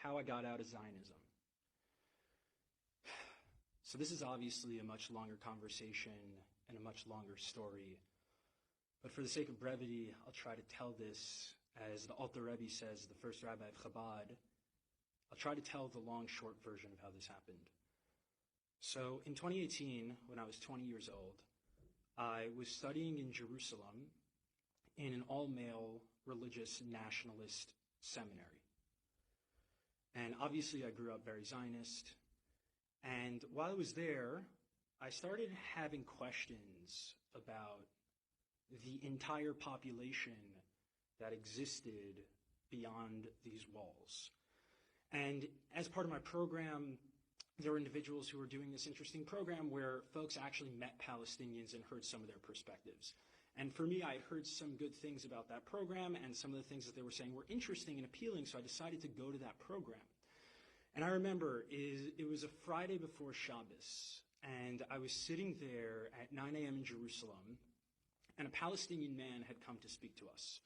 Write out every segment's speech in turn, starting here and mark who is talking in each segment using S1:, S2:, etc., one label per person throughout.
S1: how I got out of Zionism. So this is obviously a much longer conversation and a much longer story. But for the sake of brevity, I'll try to tell this, as the Alter Rebbe says, the first rabbi of Chabad. I'll try to tell the long, short version of how this happened. So in 2018, when I was 20 years old, I was studying in Jerusalem in an all-male religious nationalist seminary. And obviously I grew up very Zionist. And while I was there, I started having questions about the entire population that existed beyond these walls. And as part of my program, there were individuals who were doing this interesting program where folks actually met Palestinians and heard some of their perspectives. And for me, I had heard some good things about that program, and some of the things that they were saying were interesting and appealing, so I decided to go to that program. And I remember it was a Friday before Shabbos, and I was sitting there at 9 a.m. in Jerusalem, and a Palestinian man had come to speak to us.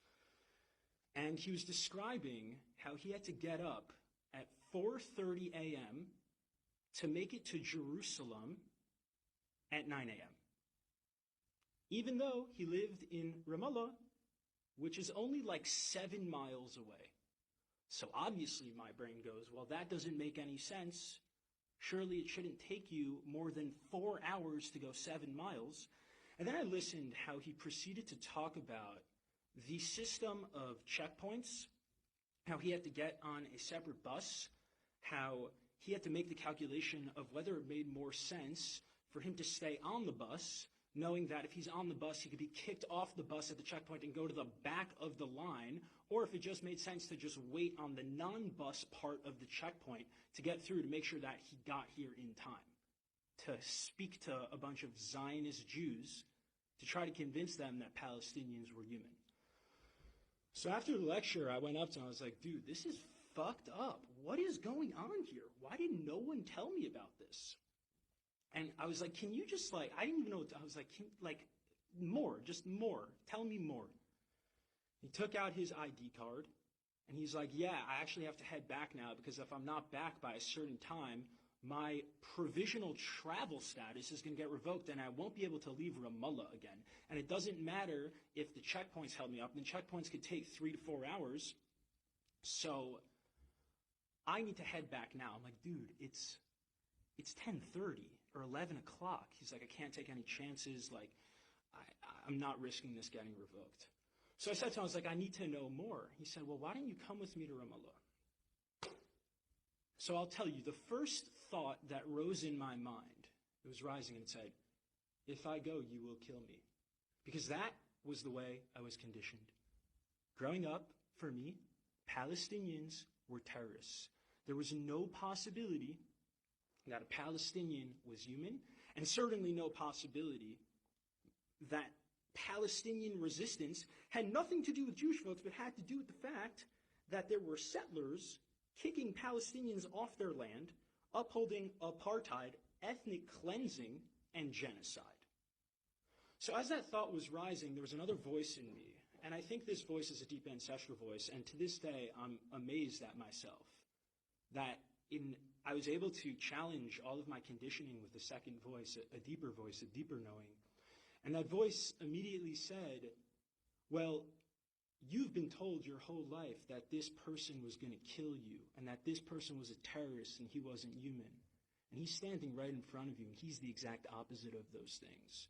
S1: And he was describing how he had to get up at 4:30 a.m. to make it to Jerusalem at 9 a.m. Even though he lived in Ramallah, which is only like 7 miles away. So obviously my brain goes, well, that doesn't make any sense. Surely it shouldn't take you more than 4 hours to go 7 miles. And then I listened how he proceeded to talk about the system of checkpoints, how he had to get on a separate bus, how he had to make the calculation of whether it made more sense for him to stay on the bus, knowing that if he's on the bus, he could be kicked off the bus at the checkpoint and go to the back of the line, or if it just made sense to just wait on the non-bus part of the checkpoint to get through to make sure that he got here in time, to speak to a bunch of Zionist Jews to try to convince them that Palestinians were human. So after the lecture, I went up to him, I was like, dude, this is fucked up. What is going on here? Why didn't no one tell me about this? And I was like, can you just I didn't even know what I was like, more, just more. Tell me more. He took out his ID card, and he's like, yeah, I actually have to head back now because if I'm not back by a certain time, my provisional travel status is going to get revoked and I won't be able to leave Ramallah again. And it doesn't matter if the checkpoints held me up. And the checkpoints could take 3 to 4 hours. So I need to head back now. I'm like, dude, it's 10:30 or 11 o'clock. He's like, I can't take any chances. I'm not risking this getting revoked. So I said to him, I was like, I need to know more. He said, well, why don't you come with me to Ramallah? So I'll tell you, the first thought that rose in my mind, it was rising and it said, if I go, you will kill me. Because that was the way I was conditioned. Growing up, for me, Palestinians were terrorists. There was no possibility that a Palestinian was human, and certainly no possibility that Palestinian resistance had nothing to do with Jewish folks, but had to do with the fact that there were settlers kicking Palestinians off their land, upholding apartheid, ethnic cleansing, and genocide. So as that thought was rising, there was another voice in me, and I think this voice is a deep ancestral voice, and to this day, I'm amazed at myself that I was able to challenge all of my conditioning with a second voice, a deeper voice, a deeper knowing. And that voice immediately said, well, you've been told your whole life that this person was going to kill you and that this person was a terrorist and he wasn't human. And he's standing right in front of you and he's the exact opposite of those things.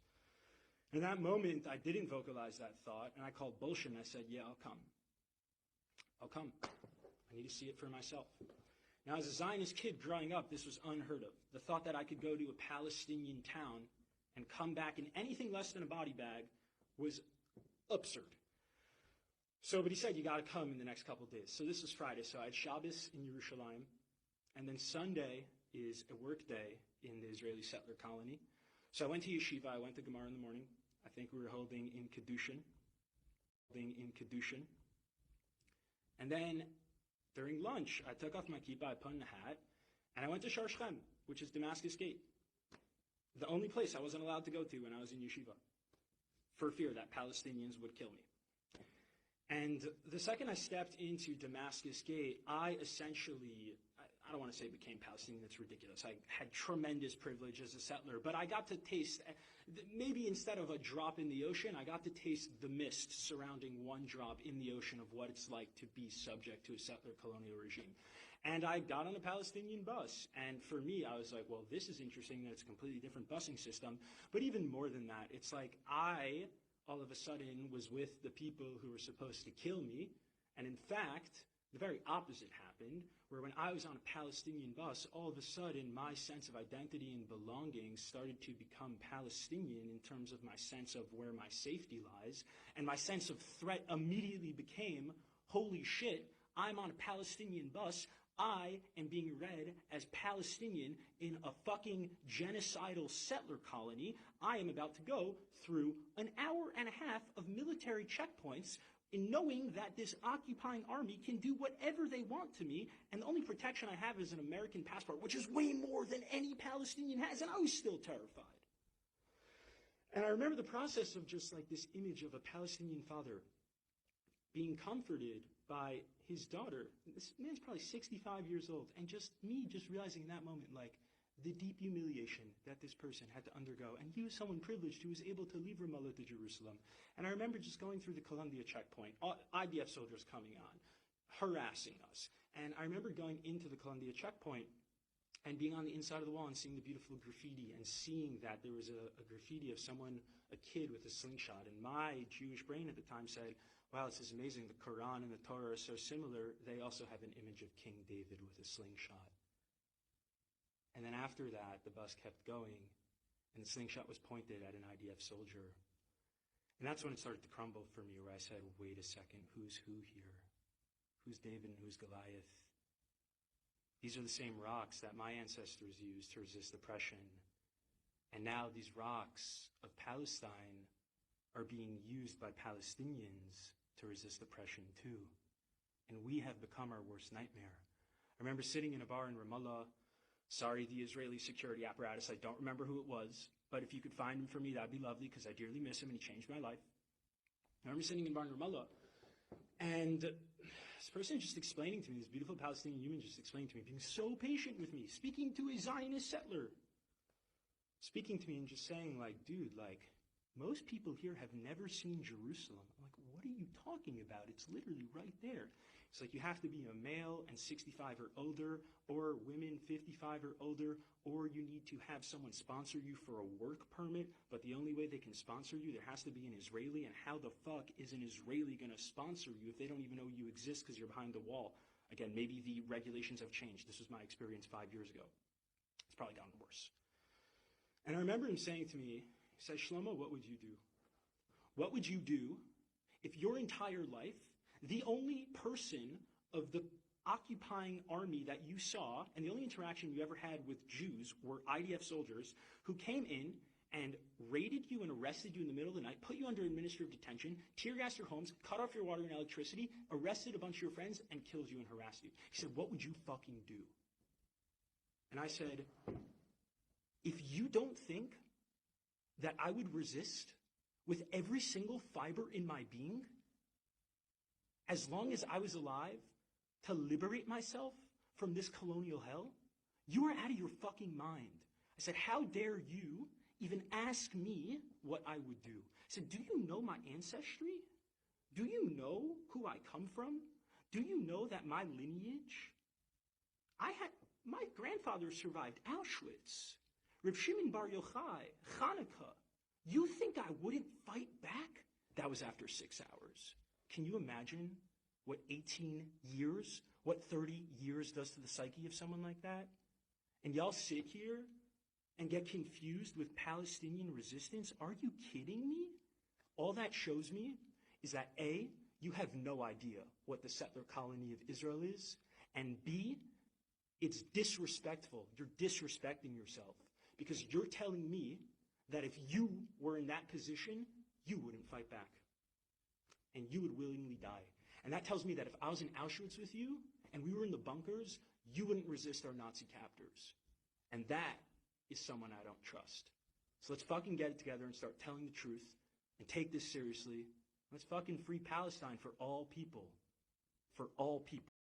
S1: In that moment, I didn't vocalize that thought and I called bullshit and I said, yeah, I'll come. I'll come. I need to see it for myself. Now, as a Zionist kid growing up, this was unheard of. The thought that I could go to a Palestinian town and come back in anything less than a body bag was absurd. But he said, you got to come in the next couple of days. So this was Friday. So I had Shabbos in Yerushalayim. And then Sunday is a work day in the Israeli settler colony. So I went to yeshiva. I went to Gemara in the morning. I think we were holding in Kedushin. And then during lunch, I took off my kippah, I put on a hat, and I went to Shar Shechem, which is Damascus Gate. The only place I wasn't allowed to go to when I was in yeshiva, for fear that Palestinians would kill me. And the second I stepped into Damascus Gate, I don't want to say became Palestinian, that's ridiculous. I had tremendous privilege as a settler, but I got to taste, maybe instead of a drop in the ocean, I got to taste the mist surrounding one drop in the ocean of what it's like to be subject to a settler colonial regime. And I got on a Palestinian bus, and for me, I was like, well, this is interesting that it's a completely different busing system. But even more than that, it's like I, all of a sudden, was with the people who were supposed to kill me, and in fact, the very opposite happened, where when I was on a Palestinian bus, all of a sudden my sense of identity and belonging started to become Palestinian in terms of my sense of where my safety lies, and my sense of threat immediately became, holy shit, I'm on a Palestinian bus, I am being read as Palestinian in a fucking genocidal settler colony. I am about to go through an hour and a half of military checkpoints in knowing that this occupying army can do whatever they want to me, and the only protection I have is an American passport, which is way more than any Palestinian has, and I was still terrified. And I remember the process of just like this image of a Palestinian father being comforted by his daughter. This man's probably 65 years old, and just me just realizing in that moment, like, the deep humiliation that this person had to undergo. And he was someone privileged who was able to leave Ramallah to Jerusalem. And I remember just going through the Columbia checkpoint, IDF soldiers coming on, harassing us. And I remember going into the Columbia checkpoint and being on the inside of the wall and seeing the beautiful graffiti and seeing that there was a graffiti of someone, a kid with a slingshot. And my Jewish brain at the time said, wow, this is amazing. The Quran and the Torah are so similar. They also have an image of King David with a slingshot. And then after that, the bus kept going, and the slingshot was pointed at an IDF soldier. And that's when it started to crumble for me, where I said, wait a second, who's who here? Who's David and who's Goliath? These are the same rocks that my ancestors used to resist oppression. And now these rocks of Palestine are being used by Palestinians to resist oppression too. And we have become our worst nightmare. I remember sitting in a bar in Ramallah. Sorry, the Israeli security apparatus, I don't remember who it was, but if you could find him for me, that'd be lovely, because I dearly miss him, and he changed my life. I remember sitting in bar in Ramallah, and this person just explaining to me, this beautiful Palestinian human just explaining to me, being so patient with me, speaking to a Zionist settler, speaking to me and just saying, like, dude, like, most people here have never seen Jerusalem. I'm like, what are you talking about? It's literally right there. It's like you have to be a male and 65 or older, or women 55 or older, or you need to have someone sponsor you for a work permit, but the only way they can sponsor you, there has to be an Israeli, and how the fuck is an Israeli going to sponsor you if they don't even know you exist because you're behind the wall? Again, maybe the regulations have changed. This was my experience 5 years ago. It's probably gotten worse. And I remember him saying to me, he said, Shlomo, what would you do? What would you do if your entire life, the only person of the occupying army that you saw, and the only interaction you ever had with Jews were IDF soldiers who came in and raided you and arrested you in the middle of the night, put you under administrative detention, tear-gassed your homes, cut off your water and electricity, arrested a bunch of your friends, and killed you and harassed you? He said, what would you fucking do? And I said, if you don't think that I would resist with every single fiber in my being, as long as I was alive, to liberate myself from this colonial hell, you are out of your fucking mind. I said, how dare you even ask me what I would do? I said, do you know my ancestry? Do you know who I come from? Do you know that my lineage? My grandfather survived Auschwitz, Reb Shimon Bar Yochai, Hanukkah. You think I wouldn't fight back? That was after 6 hours. Can you imagine what 18 years, what 30 years does to the psyche of someone like that? And y'all sit here and get confused with Palestinian resistance? Are you kidding me? All that shows me is that A, you have no idea what the settler colony of Israel is, and B, it's disrespectful. You're disrespecting yourself because you're telling me that if you were in that position, you wouldn't fight back and you would willingly die. And that tells me that if I was in Auschwitz with you and we were in the bunkers, you wouldn't resist our Nazi captors. And that is someone I don't trust. So let's fucking get it together and start telling the truth and take this seriously. Let's fucking free Palestine for all people. For all people.